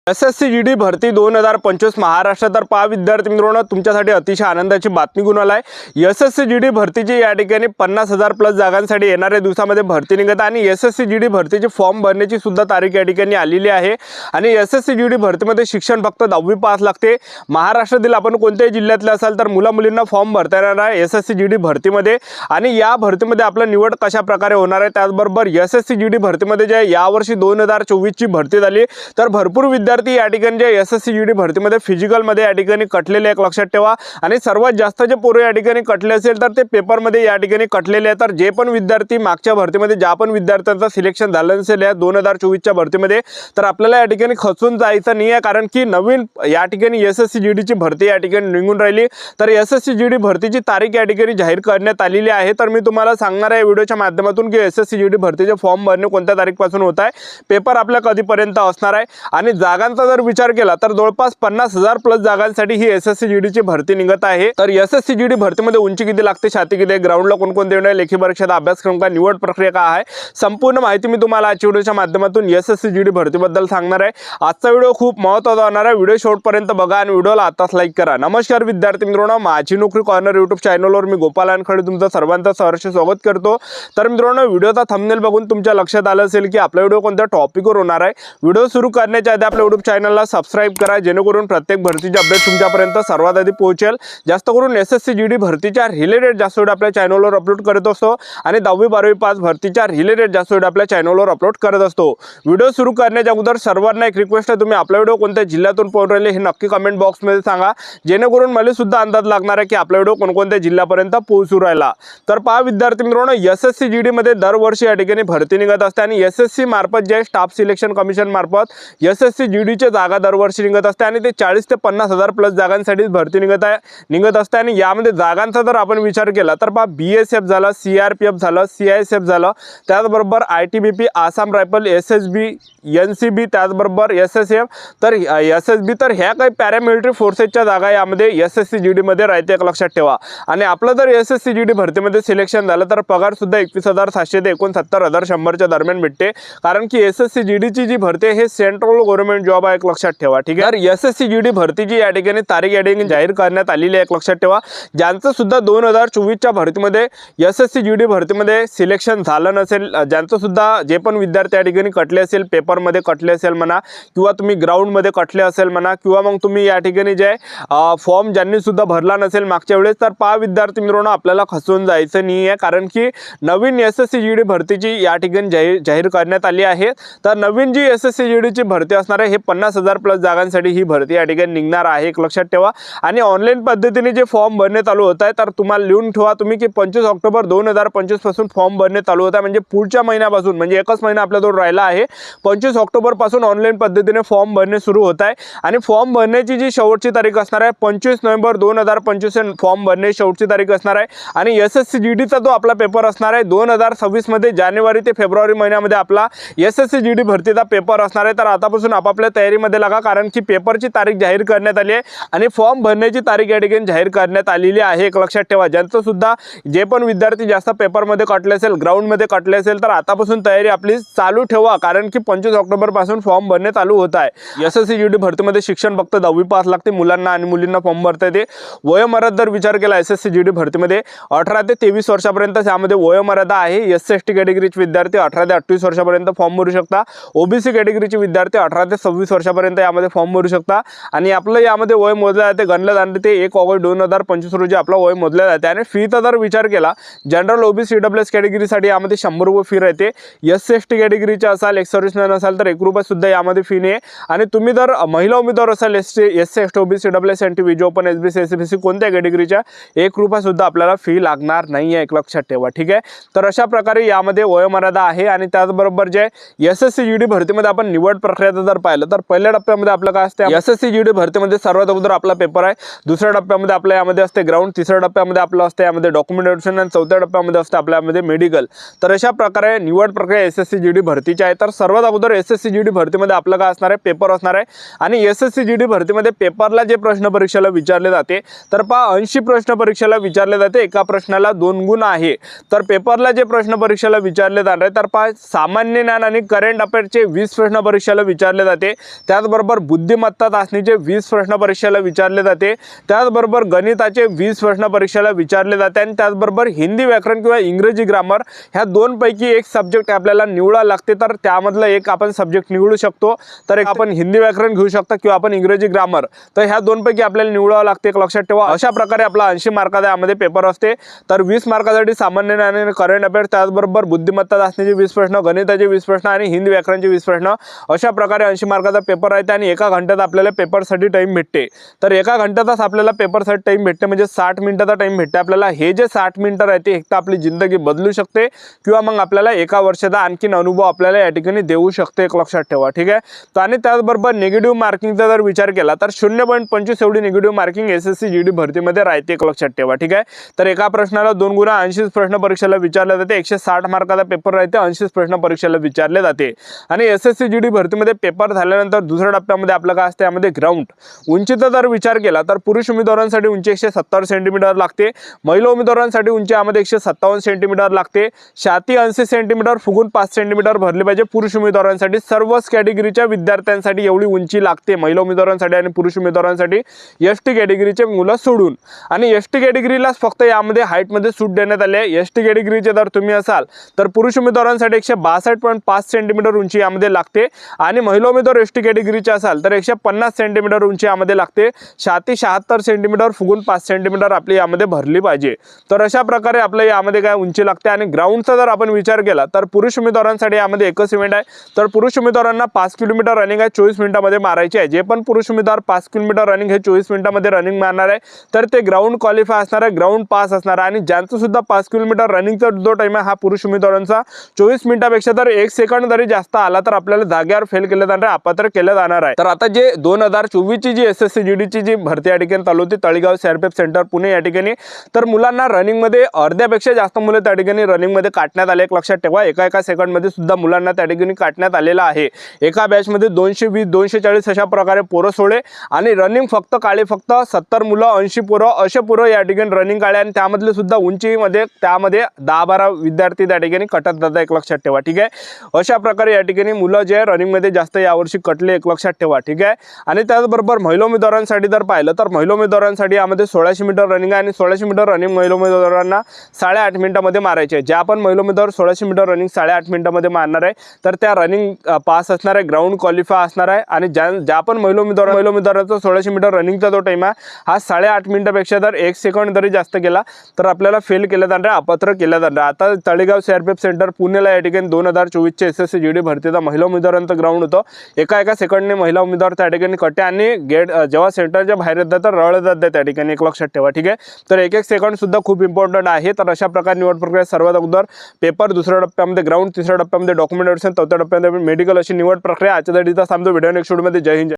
SSC GD भरती 2025 महाराष्ट्र तर पहा विद्यार्थी मित्रांनो, तुमच्यासाठी अतिशय आनंदाची बातमी घेऊन आलाय। एसएससी जीडी भरतीची या ठिकाणी 50,000 प्लस जागांसाठी येणाऱ्या दिवसामध्ये भरती निघत आणि एसएससी जीडी भरतीची फॉर्म भरण्याची सुद्धा तारीख या ठिकाणी आलेली आहे। आणि एसएससी जीडी भरतीमध्ये शिक्षण फक्त 10वी पास लागते। महाराष्ट्रातील आपण कोणत्याही जिल्ह्यातले असाल तर मुला-मुलींना फॉर्म भरता येणार आहे एसएससी जीडी भरतीमध्ये। आणि या भरतीमध्ये आपला निवड कशा प्रकारे होणार आहे, त्याचबरोबर एसएससी जीडी भरतीमध्ये जे यावर्षी 2024 ची भरती झाली तर भरपूर विद्यार्थी या ठिकाणी जे एसएससी जीडी भरतीमध्ये फिजिकल मध्ये या ठिकाणी कटलेले एक लक्षात ठेवा। आणि सर्वात जास्त जे पोरं या ठिकाणी कटले असेल तर ते पेपर मध्ये या ठिकाणी कटलेले आहेत। तर जे पण विद्यार्थी मागच्या भरतीमध्ये ज्या पण विद्यार्थ्यांचं सिलेक्शन झालं नसेल या 2024 च्या भरतीमध्ये, तर आपल्याला या ठिकाणी खचून जायचं नाही आहे, कारण की नवीन या ठिकाणी एसएससी जीडी ची भरती या ठिकाणी निघून राहिली। तर एसएससी जीडी भरतीची तारीख या ठिकाणी जाहीर करण्यात आलेली आहे। तर मी तुम्हाला सांगणार आहे व्हिडिओच्या माध्यमातून की एसएससी जीडी भरतीचे फॉर्म भरणे कोणत्या तारीखपासून होत आहे, पेपर आपल्या कधीपर्यंत असणार आहे आणि जागांचा जर विचार केला तर जवळपास 50,000 प्लस जागांसाठी ही एसएससी जीडी ची भरती निघत आहे। तर एसएससी जीडी भरतीमध्ये उंची किती लागते, छाती किती, ग्राउंडला कोणकोणते येणार, लेखी परीक्षेचा अभ्यासक्रम काय, निवड प्रक्रिया काय आहे, संपूर्ण माहिती मी तुम्हाला आजच्या व्हिडिओच्या माध्यमातून एसएससी जीडी भरतीबद्दल सांगणार आहे। आजचा व्हिडिओ खूप महत्त्वाचा होणार आहे, व्हिडिओ शेवटपर्यंत बघा आणि व्हिडिओला आताच लाईक करा। नमस्कार विद्यार्थी मित्रांनो, माझी नोकरी कॉर्नर यूट्यूब चॅनलवर मी गोपाल अनखडे तुमचं सर्वांचं सहर्ष स्वागत करतो। तर मित्रांनो, व्हिडिओचा थंबनेल बघून तुमच्या लक्षात आलं असेल की आपला व्हिडिओ कोणत्या टॉपिकवर होणार आहे। व्हिडिओ सुरू करण्याच्या आधी आपल्या यूट्यूब चॅनलला सबस्क्राइब करा, जेणेकरून प्रत्येक भरतीचे अपडेट तुमच्यापर्यंत सर्वात आधी पोहोचेल। जास्त करून एसएससी जीडी भरतीच्या रिलेटेड जास्त व्हिडिओ आपल्या चॅनलवर अपलोड करत असतो आणि 10वी 12वी पास भरतीच्या रिलेटेड जास्त व्हिडिओ आपल्या चॅनलवर अपलोड करत असतो। व्हिडिओ सुरू करण्याच्या अगोदर सर्वांना एक रिक्वेस्ट आहे, तुम्ही आपला व्हिडिओ कोणत्या जिल्ह्यातून पाहून राहिले हे नक्की कमेंट बॉक्समध्ये सांगा, जेणेकरून मला सुद्धा अंदाज लागणार आहे की आपला व्हिडिओ कोणकोणत्या जिल्ह्यापर्यंत पोहोचू राहिला। तर पहा विद्यार्थी मित्रांनो, एसएससी जीडी मध्ये दरवर्षी या ठिकाणी भरती निघत असते आणि एसएससी मार्फत जे स्टाफ सिलेक्शन कमिशन मार्फत एसएससी जीडी चे जागा दरवर्षी निघत असते आणि ते 40 ते 50,000 प्लस जागांसाठी भरती निघत असते। आणि यामध्ये जागांचा जर आपण विचार केला तर पहा बीएसएफ झालं, सीआरपीएफ झालं, सीआयएसएफ झालं, त्याचबरोबर ITBP, Assam rifle, SSB, NCB, त्याचबरोबर एसएसएफ, तर एसएसबी, तर ह्या काही पॅरामिलिटरी फोर्सेसच्या जागा यामध्ये एसएससी जीडी मध्ये राहते एक लक्षात ठेवा। आणि आपलं जर एसएससी जीडी भरतीमध्ये सिलेक्शन झालं तर पगार सुद्धा 21,700 ते 69,100 च्या दरम्यान भेटते, कारण की एसएससी जीडी ची जी भरती हे सेंट्रल गव्हर्नमेंट जॉब आहे एक लक्षात ठेवा, ठीक आहे। तर एसएससी जीडी भरतीची या ठिकाणी तारीख या ठिकाणी जाहीर करण्यात आलेली आहे एक लक्षात ठेवा। ज्यांचं सुद्धा 2024 च्या भरतीमध्ये एसएससी जीडी भरतीमध्ये सिलेक्शन झालं नसेल, ज्यांचं सुद्धा जे पण विद्यार्थी या ठिकाणी कटले असेल, पेपरमध्ये कटले असेल म्हणा, किंवा तुम्ही ग्राउंडमध्ये कटले असेल म्हणा, किंवा मग तुम्ही या ठिकाणी जे फॉर्म ज्यांनी सुद्धा भरला नसेल मागच्या वेळेस, तर पहा विद्यार्थी मित्रांनो, आपल्याला खचून जायचं नाही आहे, कारण की नवीन एसएससी जीडी भरतीची या ठिकाणी जाहीर करण्यात आली आहे। तर नवीन जी एसएससी जीडीची भरती असणार आहे हे 50,000 प्लस जागांसाठी ही भरती या ठिकाणी निघणार आहे एक लक्षात ठेवा। आणि ऑनलाईन पद्धतीने जे फॉर्म भरणे चालू होत आहे, तर तुम्हाला लिहून ठेवा तुम्ही की 25 ऑक्टोबर 2025 पासून फॉर्म भरणे चालू होत आहे, म्हणजे पुढच्या महिन्यापासून, म्हणजे एकच महिना आपल्याजवळ राहिला आहे। 25 ऑक्टोबर पासून ऑनलाईन पद्धतीने फॉर्म भरणे सुरू होत आहे आणि फॉर्म भरण्याची जी शेवटची तारीख असणार आहे 25 नोव्हेंबर 2025 फॉर्म भरणे शेवटची तारीख असणार आहे। आणि एसएससी जीडीचा जो आपला पेपर असणार आहे 2026 मध्ये जानेवारी ते फेब्रुवारी महिन्यामध्ये आपला एसएससी जीडी भरतीचा पेपर असणार आहे। तर आतापासून आपापल्या तयारीमध्ये लागा, कारण की पेपरची तारीख जाहीर करण्यात आली आहे आणि फॉर्म भरण्याची तारीख या ठिकाणी जाहीर करण्यात आलेली आहे एक लक्षात ठेवा। ज्यांचं सुद्धा जे पण विद्यार्थी जास्त पेपरमध्ये कटले असेल, ग्राउंडमध्ये कटले असेल, तर आतापासून तयारी आपली चालू ठेवा, कारण की 25 ऑक्टोबर पासून फॉर्म भरणे चालू होत आहे। एसएससी जीडी भरतीमध्ये शिक्षण फक्त 10वी पास लागते, मुलांना आणि मुलींना फॉर्म भरता येते। वयोमर्यादा जर विचार केला एसएससी जीडी भरतीमध्ये 18 ते 23 वर्षापर्यंत यामध्ये वयोमर्यादा आहे। एससी एसटी कॅटेगरीचे विद्यार्थी 18 ते 28 वर्षापर्यंत फॉर्म भरू शकता, ओबीसी कॅटेगरीचे विद्यार्थी 18 ते 26 वर्षापर्यंत यामध्ये फॉर्म भरू शकता। आणि आपलं यामध्ये वय मोजलं जाते, गणलं जाते ते 1 ऑगस्ट 2025 रोजी आपलं वय मोजलं जाते। आणि फीचा जर विचार केला जनरल ओबीसी ईडब्ल्यूएस कॅटेगरीसाठी यामध्ये 100 रुपये फी राहते। एससी एसटी कॅटेगरीचे असाल, एक्स सर्व्हिसमॅन असाल तर 1 रुपये सुद्धा यामध्ये फी नाही। आणि तुम्ही जर महिला उमेदवार असाल, SC ST OBC EWS NT VJ open SBC SBC कोणत्या कॅटेगरीच्या 1 रुपया सुद्धा आपल्याला फी लागणार नाही आहे एक लक्षात ठेवा, ठीक आहे। तर अशा प्रकारे यामध्ये वयोमर्यादा आहे। आणि त्याचबरोबर जे एसएससी जीडी भरतीमध्ये आपण निवड प्रक्रिया जर पाहिलं तर पहिल्या टप्प्यामध्ये आपलं काय असते, एसएससी जीडी भरतीमध्ये सर्वात अगोदर आपला पेपर आहे, दुसऱ्या टप्प्यामध्ये आपल्या यामध्ये असते ग्राउंड, तिसऱ्या टप्प्यामध्ये आपलं असते यामध्ये डॉक्युमेंटेशन आणि चौथ्या टप्प्यामध्ये असते आपल्या यामध्ये मेडिकल। तर अशा प्रकारे निवड प्रक्रिया एसएससी जीडी भरतीची आहे। तर सर्वात अगोदर एसएससी जीडी भरतीमध्ये आपलं काय असणार आहे, पेपर असणार आहे। आणि एसएससी जीडी भरतीमध्ये पेपरला जे प्रश्न परीक्षेला विचारले जाते तर पहा 80 प्रश्न परीक्षेला विचारले जाते, एका प्रश्नाला 2 गुण आहे। तर पेपरला जे प्रश्न परीक्षेला विचारले जाणार आहे तर पहा सामान्य ज्ञान आणि करंट अफेअरचे 20 प्रश्न परीक्षेला विचारले जाते। जाते। त्याचबरोबर बुद्धिमत्ता चाचणीचे 20 प्रश्न परीक्षेला विचारले जाते। त्याचबरोबर गणिताचे 20 प्रश्न परीक्षेला विचारले जाते आणि त्याचबरोबर हिंदी व्याकरण किंवा इंग्रजी ग्रामर ह्या दोनपैकी एक सब्जेक्ट आपल्याला निवडावा लागते। तर त्यामधलं एक आपण सब्जेक्ट निवडू शकतो। तर एक आपण हिंदी व्याकरण घेऊ शकता किंवा आपण इंग्रजी ग्रामर, तर ह्या दोनपैकी आपल्याला निवडावं लागते। एक लक्षात ठेवा, अशा प्रकारे आपला 80 मार्काचा यामध्ये पेपर असते। तर 20 मार्कासाठी सामान्य ज्ञान आणि करंट अफेअर्स, त्याचबरोबर बुद्धिमत्ता चाचणीचे 20 प्रश्न, गणिताचे 20 प्रश्न आणि हिंदी व्याकरणचे 20 प्रश्न, अशा प्रकारे 80 मार्काचा पेपर आहे आणि एका घंट्यात आपल्याला पेपरसाठी टाइम भेटते। तर एका घंट्यातच आपल्याला पेपरसाठी टाइम भेटते, म्हणजे 60 मिनिटाचा टाइम भेटते आपल्याला। हे जे 60 मिनिटं राहते एक तर आपली जिंदगी बदलू शकते किंवा मग आपल्याला एका वर्षाचा आणखीन अनुभव आपल्याला या ठिकाणी देऊ शकते, एक लक्षात ठेवा, ठीक आहे। तर आणि त्याचबरोबर निगेटिव्ह मार्किंगचा जर विचार केला तर 0.25 एवढी निगेटिव्ह मार्किंग SSC GD भरतीमध्ये राहते, एक लक्षात ठेवा, ठीक आहे। तर एका प्रश्नाला 2 गुणा 80 प्रश्न परीक्षेला विचारले जाते। 160 मार्काचा पेपर राहते, 80 प्रश्न परीक्षेला विचारले जाते। आणि SSC GD भरतीमध्ये पेपर झाल्यानंतर दुसऱ्या टप्प्यामध्ये आपलं काय असते, यामध्ये ग्राउंड उंचीचा जर विचार केला तर पुरुष उमेदवारांसाठी उंची 170 सेंटीमीटर लागते, महिला उमेदवारांसाठी उंची यामध्ये 157 सेंटीमीटर लागते। छाती 80 सेंटीमीटर फुगून 5 सेंटीमीटर भरली पाहिजे पुरुष उमेदवारांसाठी। सर्वच कॅटेगरीच्या विद्यार्थ्यांसाठी एवढी उंची लागते, महिला उमेदवारांसाठी आणि पुरुष उमेदवारांसाठी, ST कॅटेगरीचे मुलं सोडून। आणि ST कॅटेगरीलाच फक्त यामध्ये हाईटमध्ये सूट देण्यात आली आहे। ST कॅटेगरीचे जर तुम्ही असाल तर पुरुष उमेदवारांसाठी 162.5 सेंटीमीटर उंची यामध्ये लागते आणि महिला उमेदवार ST कॅटेगरीचे असाल तर 150 सेंटीमीटर उंची यामध्ये लागते। छाती 76 सेंटीमीटर फुगून 5 सेंटीमीटर आपली यामध्ये भरली पाहिजे। तर अशा प्रकारे आपल्या यामध्ये काय उंची लागते। आणि ग्राउंडचा जर आपण विचार केला तर पुरुष उमेदवारांसाठी यामध्ये एकच इव्हेंट आहे। तर पुरुष उमेदवारांना 5 किलोमीटर रनिंग आहे, 24 मिनिटांमध्ये मारायची आहे। जे पण पुरुष उमेदवार 5 किलोमीटर रनिंग हे 24 मिनिटांमध्ये रनिंग मारणार आहे तर ते ग्राउंड क्वालिफाय असणार आहे, ग्राउंड पास असणार आहे। आणि ज्यांचं सुद्धा 5 किलोमीटर रनिंगचा जो टाइम आहे हा पुरुष उमेदवारांचा 24 मिनिटापेक्षा तर 1 सेकंड जरी जास्त आला तर आपल्याला जागेवर फेल केलं जाणार आहे, अपात्र केलं जाणार आहे। तर आता जे 2024 ची जी SSC GD ची जी भरती या ठिकाणी चालू होती तळेगाव CRPF सेंटर पुणे या ठिकाणी, तर मुलांना रनिंग मध्ये अर्ध्यापेक्षा जास्त मुलं त्या ठिकाणी रनिंग मध्ये काढण्यात आले, एक लक्षात ठेवा। एका सेकंड मध्ये सुद्धा मुलांना त्या ठिकाणी काढण्यात आलेला आहे। एका बॅच मध्ये 220 240 अशा प्रकारे पोरं सोडे आणि रनिंग फक्त 70 मुलं 80 पोरं असे पोरं या ठिकाणी रनिंग काढले आणि त्यामधले सुद्धा उंचीमध्ये त्यामध्ये 10-12 विद्यार्थी त्या ठिकाणी कटत जातात, एक लक्षात ठेवा, ठीक आहे। अशा प्रकारे या ठिकाणी मुलं जे रनिंग मध्ये जास्त यावर्षी कटले, एक लक्षात ठेवा, ठीक आहे। आणि त्याचबरोबर महिला उमेदवारांसाठी जर पाहिलं तर महिला उमेदवारांसाठी यामध्ये 1600 मीटर रनिंग आहे आणि 1600 मीटर रनिंग महिला उमेदवारांना 8.5 मिनिटांमध्ये मारायचे आहे। ज्या आपण महिला उमेदवार 1600 मीटर रनिंग 8.5 मिनिटांमध्ये मारणार आहे तर त्या रनिंग पास असणार आहे, ग्राउंड क्वालिफाय असणार आहे। आणि ज्या पण महिला उमेदवारांचा 1600 मीटर रनिंगचा जो टाइम आहे हा 8.5 मिनिटापेक्षा जर 1 सेकंड जरी जास्त गेला तर आपल्याला फेल केलं जाणार आहे, अपात्र केलं जाणार आहे। आता तळेगाव CRPF सेंटर पुण्याला या ठिकाणी 2024 चे SSC GD भरतीचा महिला उमेदवारांचं ग्राउंड होतं। एका सेकंडने महिला उमेदवार त्या ठिकाणी कटे आणि गेट जेव्हा सेंटरच्या बाहेर येतात तर रळ जातात त्या ठिकाणी, एक लक्षात ठेवा, ठीक आहे। तर 1 सेकंड सुद्धा खूप इम्पॉर्टंट आहे। तर अशा प्रकारे निवड प्रक्रिया सर्वात अगोदर पेपर, दुसऱ्या टप्प्यामध्ये ग्राउंड, तिसऱ्या टप्प्यामध्ये डॉक्युमेंटेशन, चौथ्या टप्प्यामध्ये मेडिकल अशी निवड प्रक्रिया। आजच्या व्हिडिओचा थांबतो, व्हिडिओ नेक्स्ट व्हिडिओमध्ये। जय हिंद।